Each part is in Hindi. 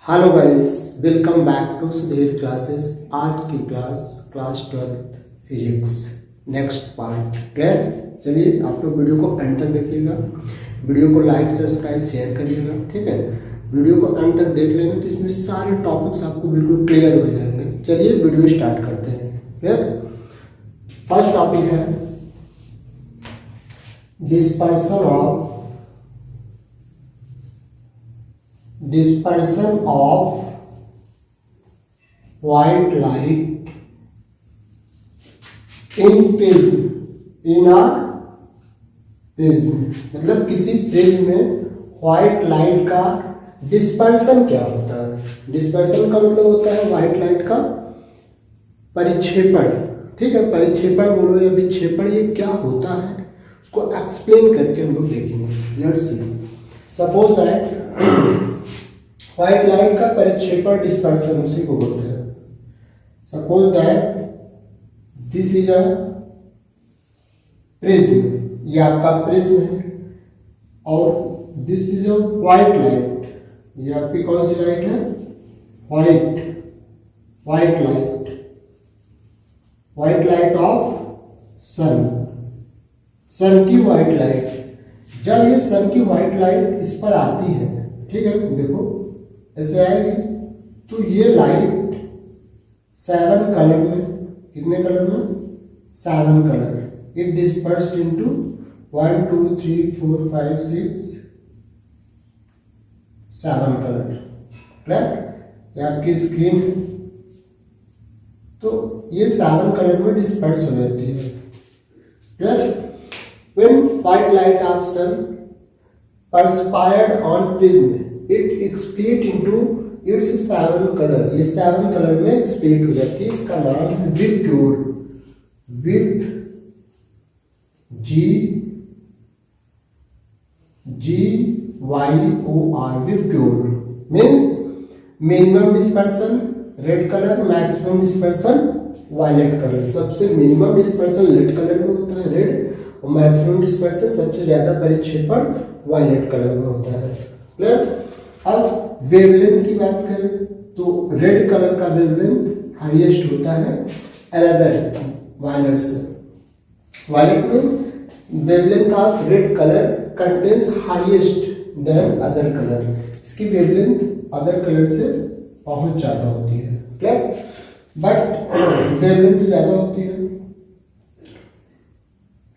Hello guys, welcome back to Sudhir classes. आज की class 12th physics next part. Clear? चलिए आप लोग वीडियो को एंड तक देखिएगा। वीडियो को लाइक सब्सक्राइब शेयर करिएगा, ठीक है। वीडियो को एंड तक देख लेंगे तो इसमें सारे टॉपिक्स आपको बिल्कुल क्लियर हो जाएंगे। चलिए वीडियो स्टार्ट करते हैं। क्लियर? फर्स्ट टॉपिक है dispersion of white light in a prism। मतलब किसी प्रिज्म में व्हाइट लाइट का डिस्पर्सन क्या होता है। डिस्पर्सन का मतलब होता है व्हाइट लाइट का परिक्षेपण, ठीक है। परिक्षेपण बोलो या विक्षेपण, ये क्या होता है उसको एक्सप्लेन करके हम लोग देखेंगे। Let's see. Suppose that white light का परिक्षेपण डिस्पर्सन उसी को बोलते हैं। Suppose that this is a prism, ये आपका प्रिज्म है, और this is a white light, ये आपकी कौन सी लाइट है? व्हाइट लाइट ऑफ सन की व्हाइट लाइट। जब ये सन की व्हाइट लाइट इस पर आती है, ठीक है, देखो ऐसे आएगी, तो ये लाइट 7 कलर में, कितने कलर में? 7 colour. It dispersed into 1 2 3 4 5 6 7 colour. Clear? ये आपकी स्क्रीन है, तो ये 7 कलर में डिस्पर्स हो जाती है। Clear? When white light of sun perspired on prism, it split into its 7 colour. ये 7 कलर में स्प्लिट हो जाती है। इसका नाम है VIBGYOR. GYOR, VIBGYOR means minimum dispersion red colour, maximum dispersion violet colour. सबसे मिनिमम डिस्पर्सन रेड कलर में होता है, रेड, और मैक्सिमम डिस्पर्सन सबसे ज्यादा परिक्षेपण वायलेट कलर में होता है। क्लियर? अब वेवलेंथ की बात करें तो रेड कलर का वेवलेंथ हाईएस्ट होता है अनदर वायलेट से। Violet means wavelength of red colour contains highest than other colour. इसकी वेवलेंथ अदर कलर से बहुत ज्यादा होती है। क्लियर? बट वेवलेंथ तो ज्यादा होती है,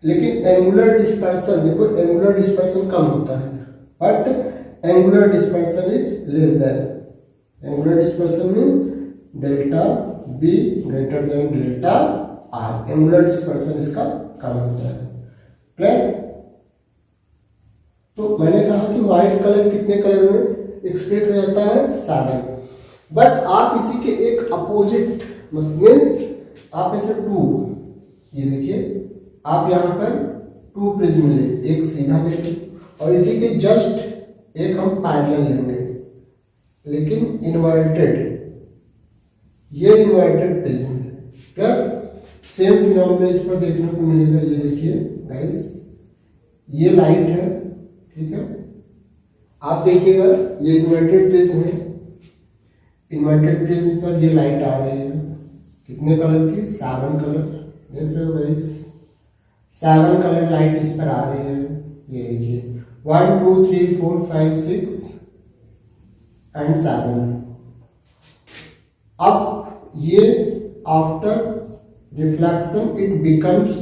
लेकिन एंगुलर डिस्पर्सन, देखो एंगुलर डिस्पर्सन कम होता है, but angular dispersion is less than. Angular dispersion means delta be greater than delta R. Angular dispersion इसका कम होता है। क्लियर? तो मैंने कहा कि व्हाइट कलर कितने कलर में एक्सप्लिट हो जाता है? 7। बट आप इसी के एक अपोजिट मीन्स आप ऐसे 2, ये देखिए आप यहां पर 2 प्रिज्म ले, एक सीधा लेंगे और इसी के जस्ट एक हम पैरेलल लेंगे, लेकिन इन्वर्टेड। ये इन्वर्टेड प्रिज्म है। क्या सेम फिनोमेना इस पर देखने को मिलेगा। ये देखिए गाइस, ये लाइट है, ठीक है। आप देखिएगा ये इन्वर्टेड प्रिज्म है। इन्वर्टेड प्रिज्म पर ये लाइट आ रही है, कितने कलर की? 7 कलर। देख रहे हो गाइस, 7 कलर लाइट इस पर आ रही है। ये देखिए 1 2 3 4 5 6 एंड 7। अब ये after reflection it becomes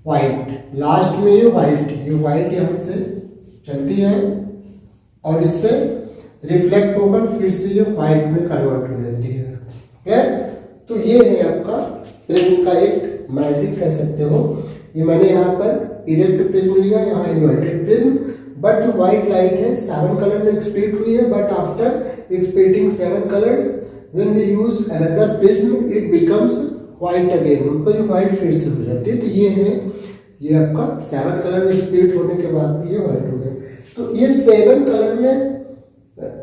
white. Last में ये व्हाइट यहां से चलती है और इससे रिफ्लेक्ट होकर फिर से ये व्हाइट में कन्वर्ट हो जाती है। क्लियर? तो ये है आपका प्रिज्म का एक मैजिक कह सकते हो। ये मैंने यहाँ पर इरेक्ट प्रिज्म लिया, यहाँ इन्वर्टेड प्रिज्म, बट जो व्हाइट लाइट है 7 कलर में एक्सप्लिट हुई है, but after splitting 7 colours when we use another prism it becomes white again. मतलब ये व्हाइट फिर से हो जाती है। तो ये है, ये आपका 7 कलर में स्प्लिट होने के बाद भी ये व्हाइट हो गया। तो ये 7 कलर में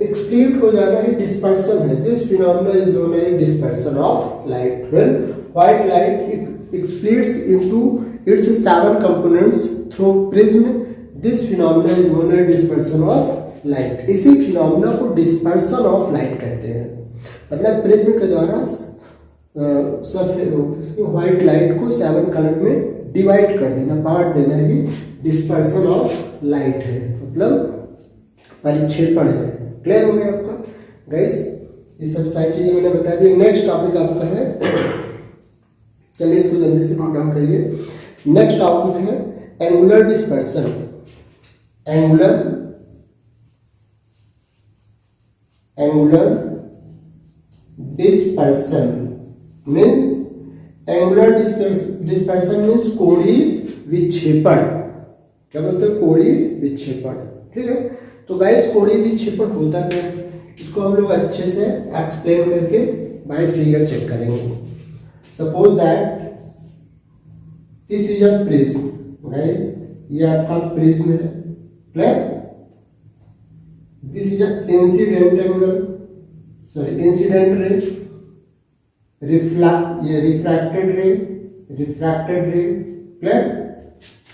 एक्सप्लिट हो जाना ही डिस्पर्सन है। This phenomena is known as dispersion of light. When white light splits into its 7 components through prism, this phenomena is known as dispersion of light. इसी फिनोमेना को डिस्पर्सन ऑफ लाइट कहते हैं। मतलब प्रिज्म के द्वारा व्हाइट लाइट को 7 कलर में डिवाइड कर देना, बांट देना ही डिस्पर्सन ऑफ लाइट है, मतलब परिक्षेपण है। क्लियर हो गया आपका गाइस? ये सब सारी चीजें मैंने बता दी। नेक्स्ट टॉपिक आपका है, चलिए इसको जल्दी से नोट डाउन करिए। नेक्स्ट टॉपिक है angular dispersion. Angular dispersion means कोणीय विक्षेपण। क्या बोलते हैं? कोणीय विक्षेपण। ठीक है, तो गाइस कोणीय विक्षेपण होता क्या है, इसको हम लोग अच्छे से एक्सप्लेन करके बाय फिगर चेक करेंगे। Suppose that this is a prism. Guys ये आपका प्रिज्म है। Clear? This is a incident angle, sorry incident ray, refracted रे। क्लियर?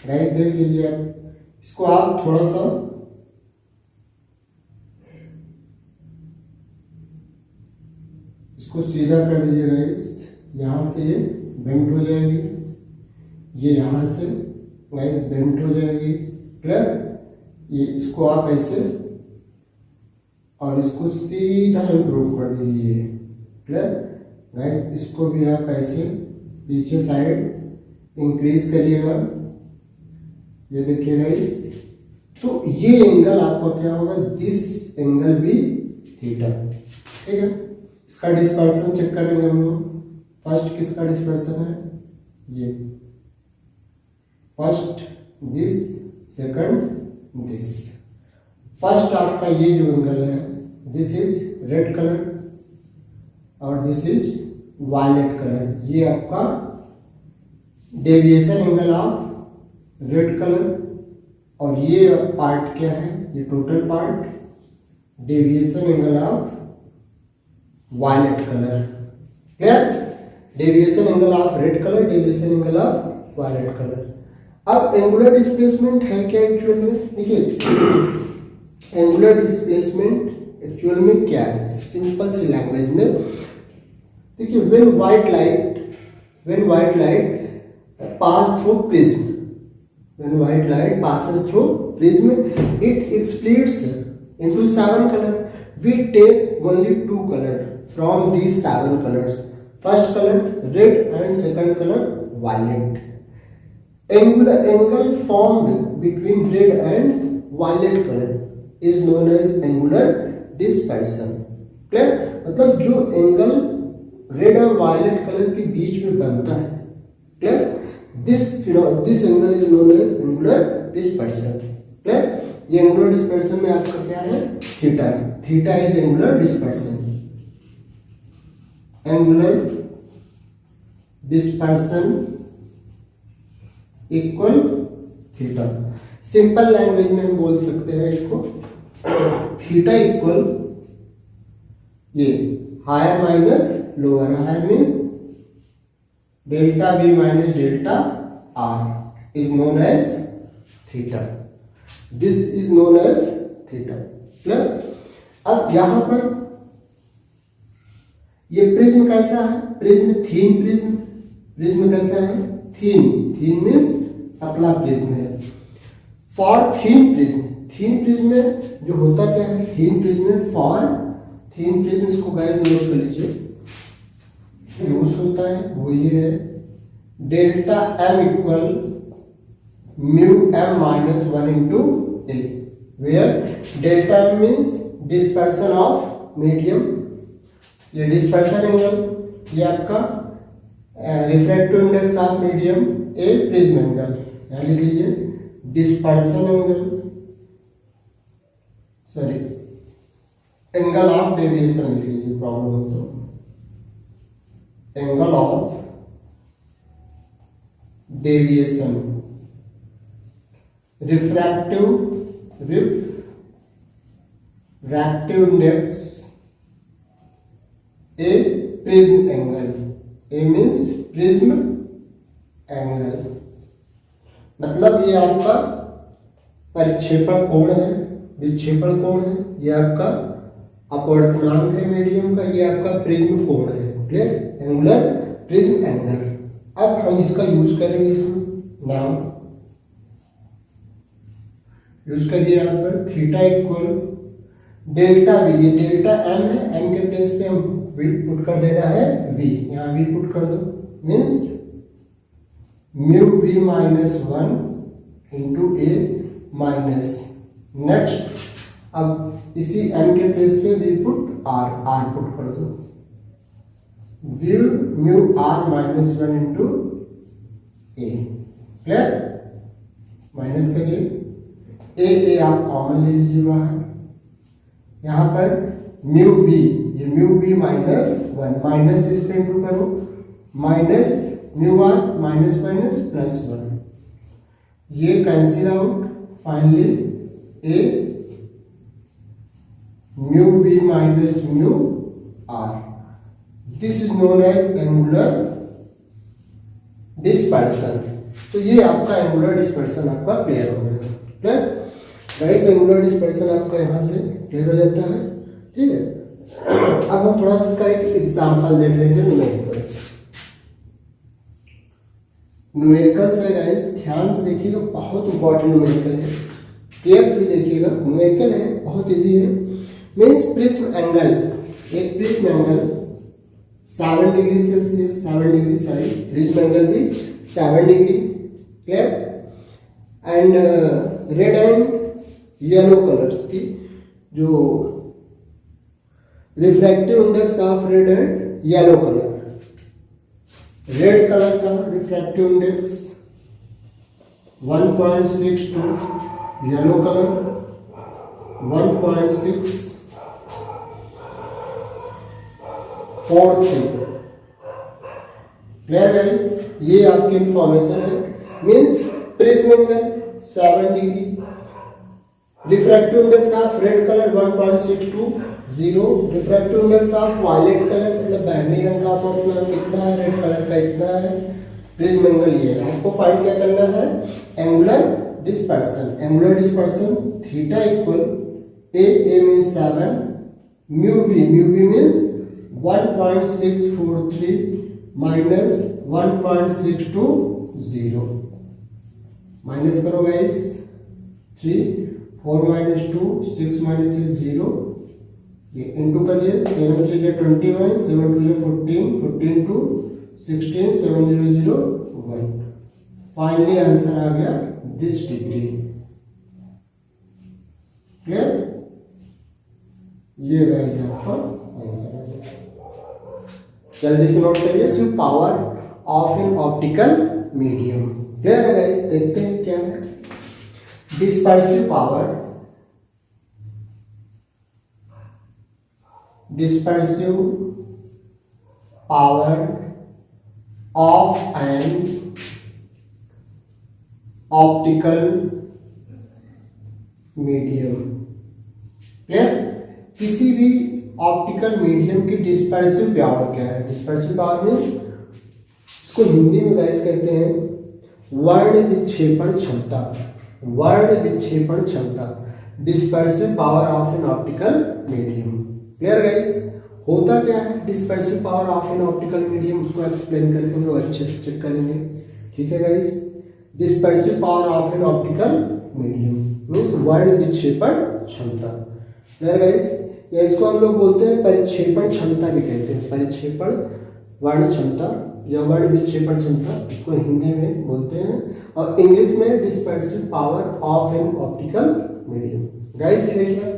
गाइस देख लीजिए आप, इसको आप थोड़ा सा इसको सीधा कर दीजिए गाइस। यहां से ये बेंड हो जाएगी, ये यहां से गाइस बेंड हो जाएगी। क्लियर? ये इसको आप ऐसे और इसको सीधा इम्प्रूव कर दीजिए। Clear guys? इसको भी आप ऐसे पीछे साइड इंक्रीज करिएगा। ये देखिए गाइस, तो ये एंगल आपका क्या होगा? दिस एंगल भी थीटा। ठीक है, इसका डिस्पर्सन चेक करेंगे हम लोग। फर्स्ट किसका डिस्पर्सन है? ये first this, second this. First आपका ये जो एंगल है, दिस इज रेड कलर और दिस इज वायलेट कलर। ये आपका deviation angle of red colour, और ये पार्ट क्या है? ये total part deviation angle of violet colour. Clear? Deviation angle of red colour, deviation angle of violet colour. अब एंगुलर डिस्प्लेसमेंट है क्या एक्चुअल में? देखिए एंगुलर डिस्प्लेसमेंट एक्चुअल में क्या है, सिंपल सी लैंग्वेज में देखिए, when white light pass through prism, when white light passes through prism, it splits into 7 color. We take only 2 color from these 7 colors. First color red and second color violet. Angle formed between red and violet color is known as angular dispersion. Clear? मतलब जो एंगल रेड और वायलेट कलर के बीच में बनता है, clear? This angle is known as angular dispersion. Clear? ये angular dispersion में आपका क्या है? Theta. Theta is angular dispersion. Angular dispersion equal theta. Simple language में हम बोल सकते हैं इसको, थीटा इक्वल ये higher minus lower. Higher means delta V minus delta R is known as theta. This is known as theta. Clear? अब यहां पर ये प्रिज्म कैसा है? Prism thin prism. प्रिज्म कैसा है? थीन। थीन मीन्स पतला प्रिज्म है। For thin prism, thin prism में जो होता क्या है? थीन प्रिज्म में फॉर थीन प्रिज्म, इसको गाइस नोट कर लीजिए, यूज होता है वो ये है delta M equal mu M minus 1 into A, where delta M means dispersion of medium. ये डिस्पर्सन एंगल, ये आपका refractive index of medium, A prism angle. यहाँ लिख लीजिए dispersion angle, sorry angle of deviation लिख लीजिए, प्रॉब्लम हो तो angle of deviation. Refractive index, A prism angle, A means prism angle. मतलब ये आपका परिक्षेपण कोण है, विक्षेपण कोण है, ये आपका अपवर्तनांक है मीडियम का, ये आपका प्रिज्म कोण है। Clear, angular prism angle. अब हम इसका यूज करेंगे, इसमें नाम यूज करिए यहाँ पर थीटा इक्वल डेल्टा वी, ये डेल्टा एम है, एम के प्लेस पे हम वी पुट कर देना है वी, यहाँ वी पुट कर दो, means mu V minus 1 into A minus. Next अब इसी एम के प्लेस पे we put R, R put कर दो, V mu R minus 1 into A. Clear, minus करिए, ए आप कॉमन ले लीजिए बाहर, यहां पर म्यू बी, ये म्यू बी माइनस 1, माइनस इस पे इंटू करो, minus mu R minus minus plus 1, ये cancel out, finally A mu B minus mu R. This is known as angular dispersion. तो ये आपका एंगुलर डिस्पर्सन आपका क्लियर हो गया। क्लियर गाइस, एंगुलर डिस्पर्सन आपका यहाँ से क्लियर हो जाता है। ठीक है, अब हम थोड़ा सा इसका एक एग्जांपल देख लेंगे, न्यूमेरिकल्स। न्यूमेरिकल्स है गाइस, ध्यान से देखिएगा, बहुत इंपॉर्टेंट न्यूमेरिकल है, केयरफुली देखिएगा। न्यूमेरिकल है, बहुत इजी है। मीन्स प्रिज्म एंगल, एक prism angle 7 degree Celsius, 7 degree sorry, prism angle भी 7 degree. Clear, and red and yellow colours की जो refractive index of red and yellow colour, red colour का refractive index 1.62, yellow colour 1.643। Clear guys, ये आपकी इंफॉर्मेशन है। Means prism angle 7 degree, refractive index of red colour 1.620, refractive index of violet colour मतलब बैंगनी रंग का अपवर्तनांक कितना है, रेड कलर का इतना है, प्रिज्म एंगल ये है। आपको फाइंड क्या करना है, angular dispersion. Angular dispersion theta equal A means 7, mu V means 1.643 minus 1.620, minus करो गाइस, 3 4 माइनस 2 6 माइनस 6 0, ये इंटू करिए, 7 3 जा 21, 7 2 जा 14, 14 2 16, 7 0 0 1। फाइनली आंसर आ गया दिस डिग्री। क्लियर, ये गाइस आपका आंसर आ गया। जल्दी से नोट करिए, power of an optical medium. Clear है गाइस, देखते हैं क्या है dispersive power. Dispersive power of an optical medium. Clear, किसी भी ऑप्टिकल मीडियम की डिस्पर्सिव पावर क्या है? डिस्पर्सिव पावर मीन्स, इसको हिंदी में गाइस कहते हैं वर्ण विक्षेपण क्षमता। वर्ण विक्षेपण क्षमता, dispersive power of an optical medium. Clear guys, होता क्या है dispersive power of an optical medium, उसको एक्सप्लेन करके हम लोग अच्छे से चेक करेंगे। ठीक है guys, dispersive power of an optical medium means वर्ण विक्षेपण क्षमता। क्लियर गाइस, या इसको हम लोग बोलते हैं परिक्षेपण क्षमता भी कहते हैं, परिक्षेपण वर्ण क्षमता या वर्ण विक्षेपण क्षमता, इसको हिंदी में बोलते हैं, और इंग्लिश में dispersive power of an optical medium. Guys है क्या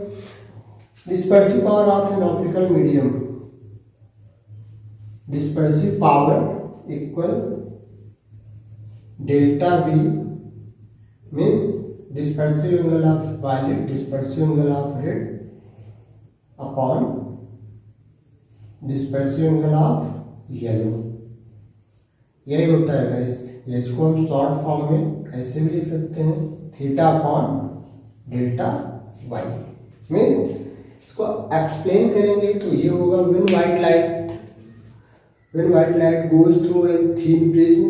dispersive power of an optical medium? Dispersive power equal delta V means dispersive angle of violet, dispersive angle of red upon dispersive angle of yellow. यही होता है गाइस, या इसको हम शॉर्ट फॉर्म में ऐसे भी लिख सकते हैं, theta upon delta Y. Means इसको एक्सप्लेन करेंगे तो ये होगा when white light goes through a thin prism,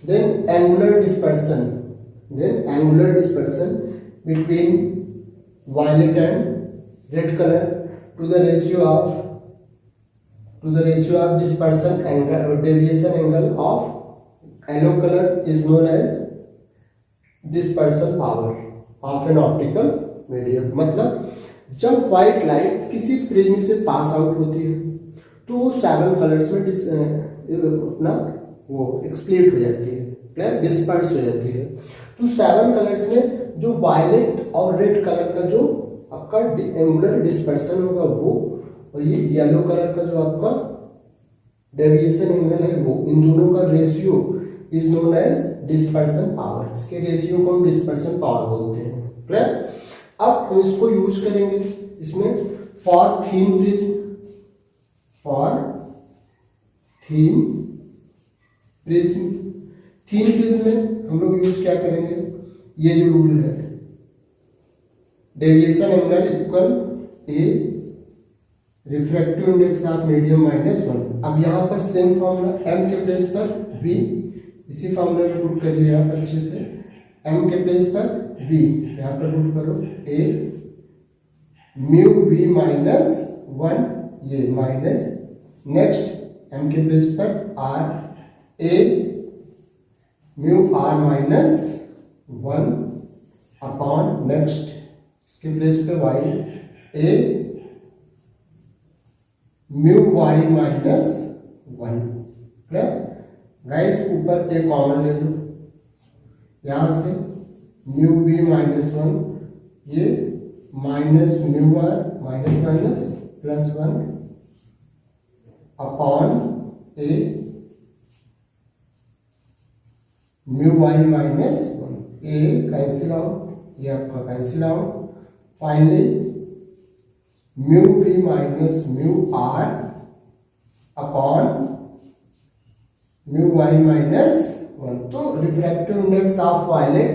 then angular dispersion between violet and red color to the ratio of dispersion angle or deviation angle of yellow color is known as dispersion power of an optical medium। मतलब जब व्हाइट लाइट किसी प्रिज्म से पास आउट होती है तो वो 7 कलर्स में अपना वो एक्सप्लेट हो जाती है, क्लियर, डिस्पर्स हो जाती है। तो 7 कलर्स में जो वायलेट और रेड कलर का जो आपका एंगुलर डिस्पर्सन होगा वो, और ये येलो कलर का जो आपका डेविएशन एंगल है वो, इन दोनों का ratio is known as dispersion power. इसके रेशियो को हम डिस्पर्सन पावर बोलते हैं, क्लियर। अब हम इसको यूज करेंगे इसमें for thin prism, thin prism में हम लोग यूज क्या करेंगे, ये जो रूल है deviation angle equal A refractive index of medium -1। अब यहाँ पर सेम फॉर्मूला m के प्लेस पर v, इसी फॉर्मूला में पुट करिए आप अच्छे से, m के प्लेस पर v यहाँ पर पुट करो, a म्यू v -1, ये माइनस, नेक्स्ट m के प्लेस पर r, a mu r -1 upon, next इसके प्लेस पे y, a mu y -1, clear. Guys ऊपर एक कॉमन ले लो, यहां से म्यू v -1, ये minus mu r -1 upon a mu y -1, a cancel out, ये आपका cancel out, finally mu v mu r upon mu y -1। तो refractive index of violet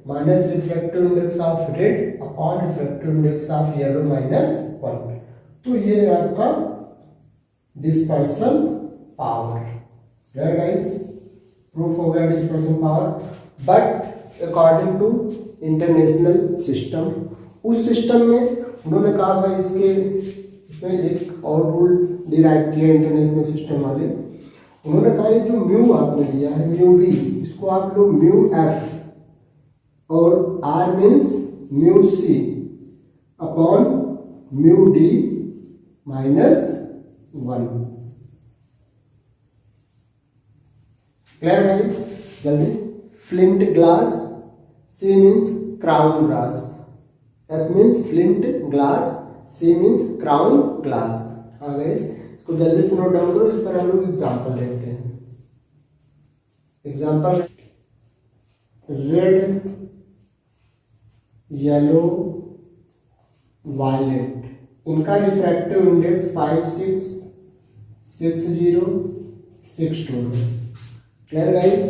minus refractive index of red upon refractive index of yellow -1। तो ये है आपका dispersion power, clear guys, proof हो गया dispersion power. But according to international system, उस सिस्टम में उन्होंने कहा भाई इसमें एक और रूल डिराइव किया इंटरनेशनल सिस्टम वाले, उन्होंने कहा ये जो म्यू आपने लिया है म्यू वी, इसको आप लोग म्यू एफ और R means mu C upon mu D -1, clear guys. जल्दी, flint glass, C means crown glass, F means flint glass, C means crown glass। हाँ गाइस, इसको जल्दी से नोट डाउन करो, इस पर हम लोग एग्जांपल देखते हैं। एग्जांपल, रेड, येलो, वायलेट, इनका refractive index 5, 6, 6, 0, 6, 2, clear guys,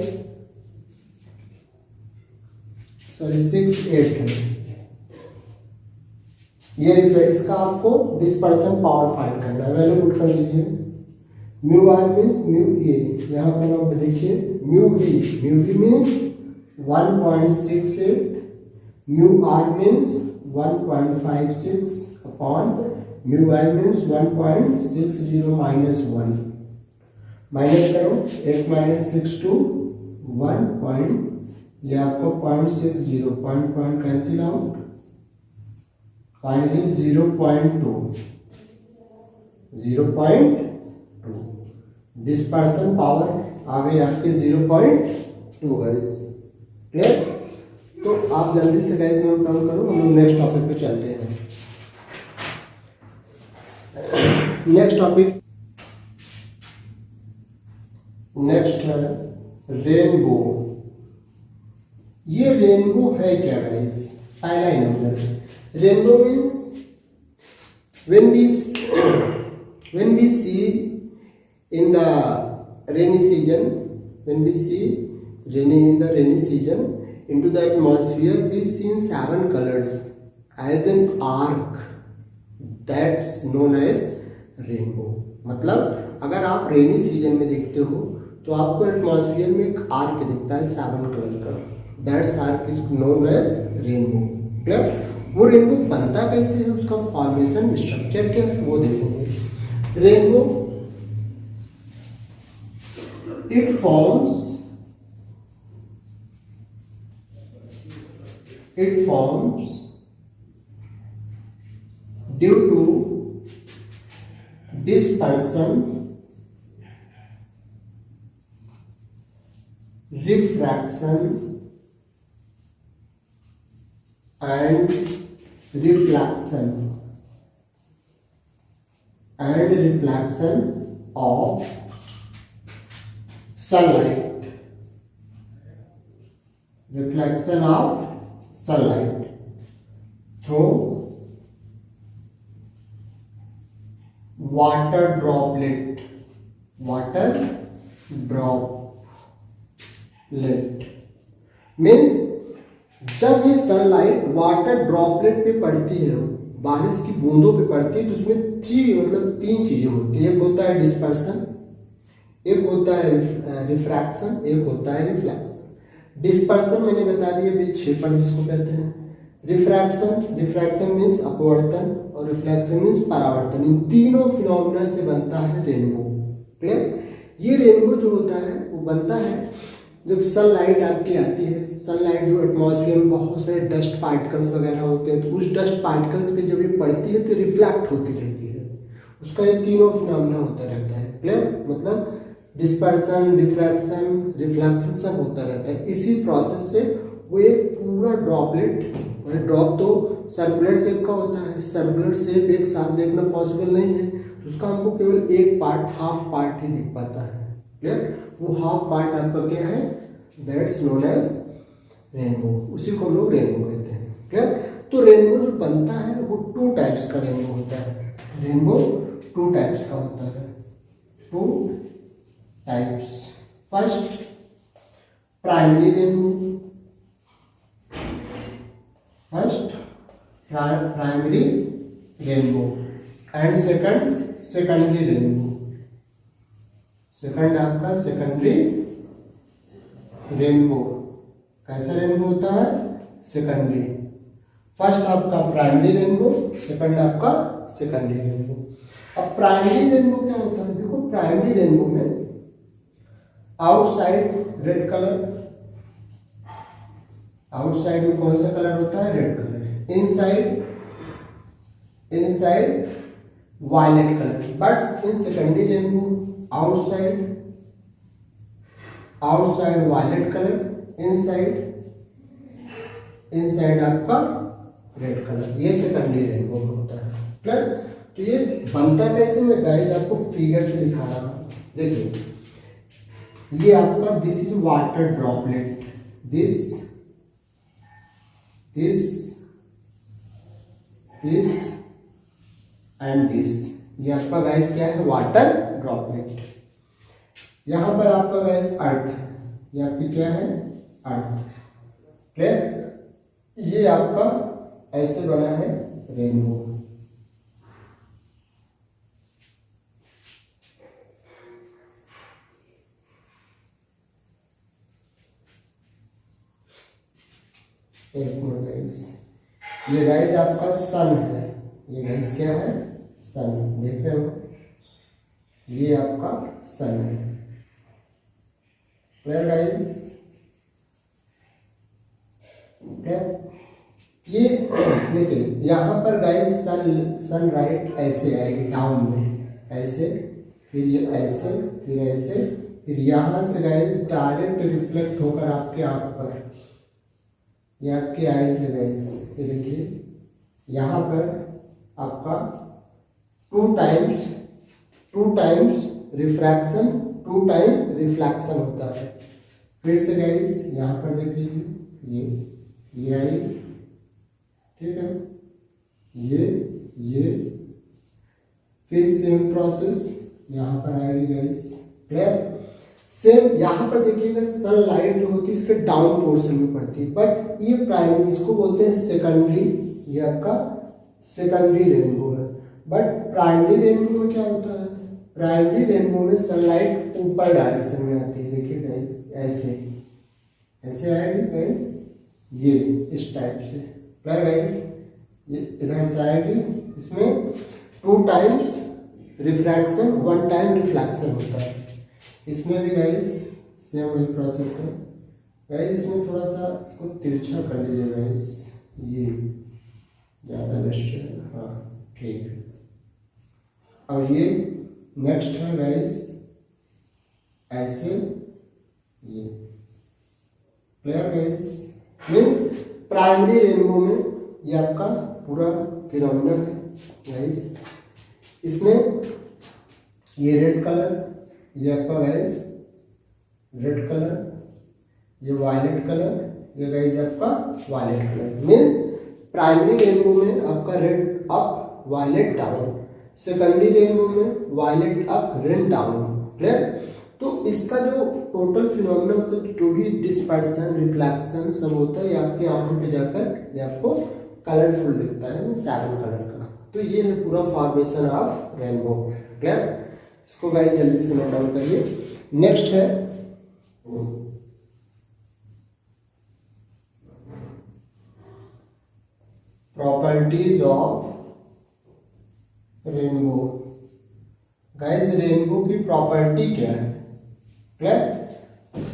sorry 6, 8 है। ये इसका आपको डिस्पर्सन पावर फाइंड करना है, वैल्यू पुट कर लीजिए। Mu R means mu A, यहाँ पर आप देखिए mu V means 1.68, mu R means 1.56 upon mu I means 1.60 -1, minus करो 8 - 6 2 1 ये आपको 0.60 point cancel out, finally 0.2 dispersion power आ गई आपके 0.2 गाइस, क्लियर। तो आप जल्दी से गाइस नोट डाउन करो, हम लोग नेक्स्ट टॉपिक पे चलते हैं। नेक्स्ट टॉपिक, नेक्स्ट है रेनबो। ये रेनबो है क्या गाइस, पहला ही number. Rainbow means when we see in the rainy season, when we see in the rainy season into the atmosphere, we see 7 colors as an arc, that's known as rainbow। मतलब अगर आप रेनी सीजन में देखते हो तो आपको एटमॉस्फेयर में एक आर्क दिखता है 7 कलर का, that's arc is known as rainbow, clear. वो रेनबो बनता कैसे है, उसका फॉर्मेशन स्ट्रक्चर क्या है वो देखेंगे। Rainbow it forms due to dispersion, refraction and reflection of sunlight, reflection of sunlight through water droplet means जब ये सनलाइट वाटर ड्रॉपलेट पे पड़ती है, बारिश की बूंदों पे पड़ती है, तो उसमें तीन चीजें होती है। एक होता है डिस्पर्सन, एक होता है रिफ्रैक्शन, एक होता है रिफ्लेक्शन। डिस्पर्सन मैंने बता दिया विक्षेपण जिसको कहते हैं। रिफ्रैक्शन मीन्स अपवर्तन और रिफ्लेक्शन मीन्स परावर्तन। इन तीनों फिनोमिना से बनता है रेनबो। क्लियर? ये रेनबो जो होता है वो बनता है जब सनलाइट आपकी आती है। सनलाइट जो एटमॉस्फेयर में बहुत सारे डस्ट पार्टिकल्स वगैरह होते हैं, तो उस डस्ट पार्टिकल्स पे जब ये पड़ती है तो रिफ्लेक्ट होती रहती है, उसका ये तीनों फिनोमिना होता रहता है। क्लियर? मतलब डिस्पर्सन, डिफ्रैक्शन, रिफ्लेक्शन सब होता रहता है। इसी प्रोसेस से वो एक पूरा ड्रॉपलेट, ड्रॉप तो सर्कुलर शेप का होता है, सर्कुलर शेप एक साथ देखना पॉसिबल नहीं है, तो उसका हमको केवल एक पार्ट, हाफ पार्ट ही दिख पाता है। क्लियर? वो हाफ पार्ट आपका क्या है, दैट्स नोन एज रेनबो, उसी को हम लोग रेनबो कहते हैं। क्लियर? तो रेनबो जो बनता है वो टू टाइप्स का रेनबो होता है। रेनबो टू टाइप्स का होता है, two types. First primary rainbow, primary rainbow and secondary rainbow. Second आपका सेकेंडरी रेनबो। कैसा रेनबो होता है? सेकेंडरी। फर्स्ट आपका प्राइमरी रेनबो, सेकंड आपका सेकेंडरी रेनबो। अब प्राइमरी रेनबो क्या होता है? देखो प्राइमरी रेनबो में आउटसाइड रेड कलर, आउटसाइड में कौन सा कलर होता है? Red colour. Inside violet colour. But in secondary rainbow outside violet colour, inside आपका रेड कलर। ये सेकेंडरी रेनबो में होता है। क्लियर? तो ये बनता कैसे, मैं गाइस आपको फिगर से दिखा रहा हूं। देखिए ये आपका this is water droplet, this and this, ये आपका गैस क्या है? Water droplet. यहां पर आपका गैस अर्थ है, ये आपकी क्या है? अर्थ। क्लियर? ये आपका ऐसे बना है रेनबो। एक मिनट गाइस, ये गाइस आपका सन है, ये गाइस क्या है? सन। देख रहे हो? ये आपका सन है। Clear guys? ये देखिए यहाँ पर गाइस सन राइट ऐसे आएगी डाउन में, ऐसे, फिर ये ऐसे, फिर ऐसे, फिर यहाँ से गाइस डायरेक्ट रिफ्लेक्ट होकर आपके आंख पर, ये आपकी आईज है गाइस। ये देखिए यहाँ पर आपका two times refraction, two time reflection होता है। फिर से गाइस यहाँ पर देख लीजिए, ये आई, ठीक है, ये फिर सेम प्रोसेस यहाँ पर आएगी गाइस। क्लियर? सेम यहाँ पर देखिएगा सनलाइट जो होती है इसके डाउन पोर्शन में पड़ती है, बट ये प्राइमरी, इसको बोलते हैं सेकेंडरी, ये आपका सेकेंडरी रेनबो है। बट प्राइमरी रेनबो में क्या होता है? प्राइमरी रेनबो में सनलाइट ऊपर डायरेक्शन में आती है। देखिए गाइस ऐसे आएगी गाइस, ये इस टाइप से। Clear guys? ये इधर से आएगी, इसमें 2 टाइम्स रिफ्रैक्शन 1 टाइम रिफ्लेक्शन होता है। इसमें भी गाइस सेम वही प्रोसेस है गाइस। इसमें थोड़ा सा इसको तिरछा कर लीजिए गाइस, ये ज़्यादा बेस्ट है। हाँ ठीक है। और ये नेक्स्ट है गाइस ऐसे, ये clear guys. Means primary rainbow में ये आपका पूरा फिनोमिना है गाइस। इसमें ये रेड कलर, ये आपका गाइस रेड कलर, ये वायलेट कलर, ये गाइस आपका violet colour. Means primary rainbow में आपका red up violet down, secondary rainbow में violet up red down, clear. तो इसका जो टोटल फिनोमिना मतलब जो भी डिस्पर्सन रिफ्लेक्शन सब होता है, ये आपकी आंखों पे जाकर ये आपको कलरफुल दिखता है, 7 कलर का। तो ये है पूरा फॉर्मेशन ऑफ रेनबो, क्लियर। इसको गाइस जल्दी से नोट डाउन करिए। नेक्स्ट है properties of rainbow. Guys rainbow की प्रॉपर्टी क्या है, क्लियर।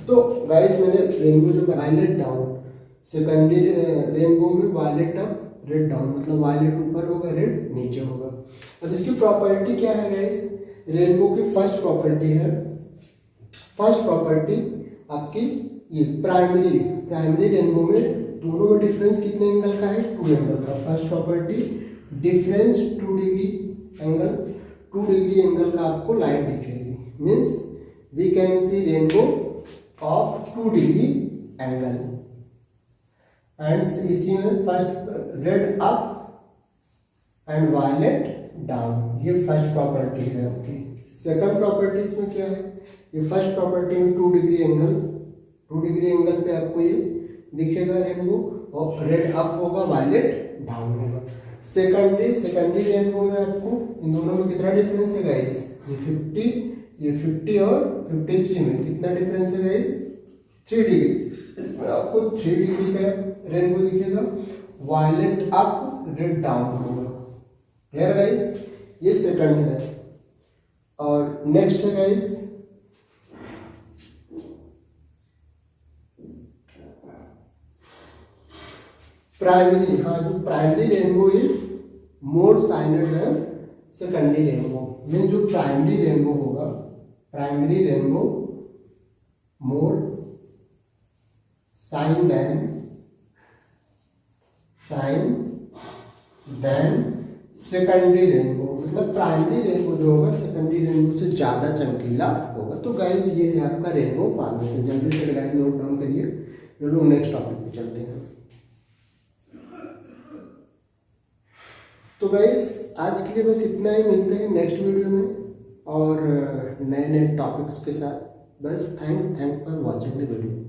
तो गाइस मैंने रेनबो जो वायलेट डाउन, सेकेंडरी रेनबो में वायलेट अप रेड डाउन, मतलब वायलेट ऊपर होगा रेड नीचे होगा। अब इसकी प्रॉपर्टी क्या है गाइस, रेनबो की फर्स्ट प्रॉपर्टी है, फर्स्ट प्रॉपर्टी आपकी ये प्राइमरी रेनबो में दोनों में डिफरेंस कितने एंगल का है, 2 एंगल का। First property difference 2 degree angle, 2 degree angle का आपको लाइट दिखेगी। Means we can see rainbow of 2 degree angle. And इसी में first red up and violet down, ये फर्स्ट प्रॉपर्टी है आपकी। सेकंड प्रॉपर्टी इसमें क्या है, ये फर्स्ट प्रॉपर्टी में 2 डिग्री एंगल, 2 डिग्री एंगल पे आपको ये दिखेगा रेनबो, और रेड अप होगा वायलेट डाउन होगा। सेकेंडरी रेनबो में आपको इन दोनों में कितना डिफरेंस है गाइस, ये 50 और 53 में कितना डिफरेंस है गाइस, 3 डिग्री। इसमें आपको 3 डिग्री का रेनबो दिखेगा, वायलेट अप रेड डाउन होगा, क्लियर गाइस। ये सेकंड है। और नेक्स्ट है गाइस प्राइमरी। हाँ, जो primary rainbow is more shined than secondary rainbow. Mean जो प्राइमरी रेनबो होगा, primary rainbow more shine than secondary rainbow, मतलब प्राइमरी रेनबो जो होगा सेकेंडरी रेनबो से ज्यादा चमकीला होगा। तो गाइस ये है आपका रेनबो फॉर्मेशन। जल्दी से गाइस नोट डाउन करिए, जो लोग नेक्स्ट टॉपिक पे चलते हैं। तो गाइस आज के लिए बस इतना ही, मिलते हैं नेक्स्ट वीडियो में और नए टॉपिक्स के साथ। बस thanks for watching the video.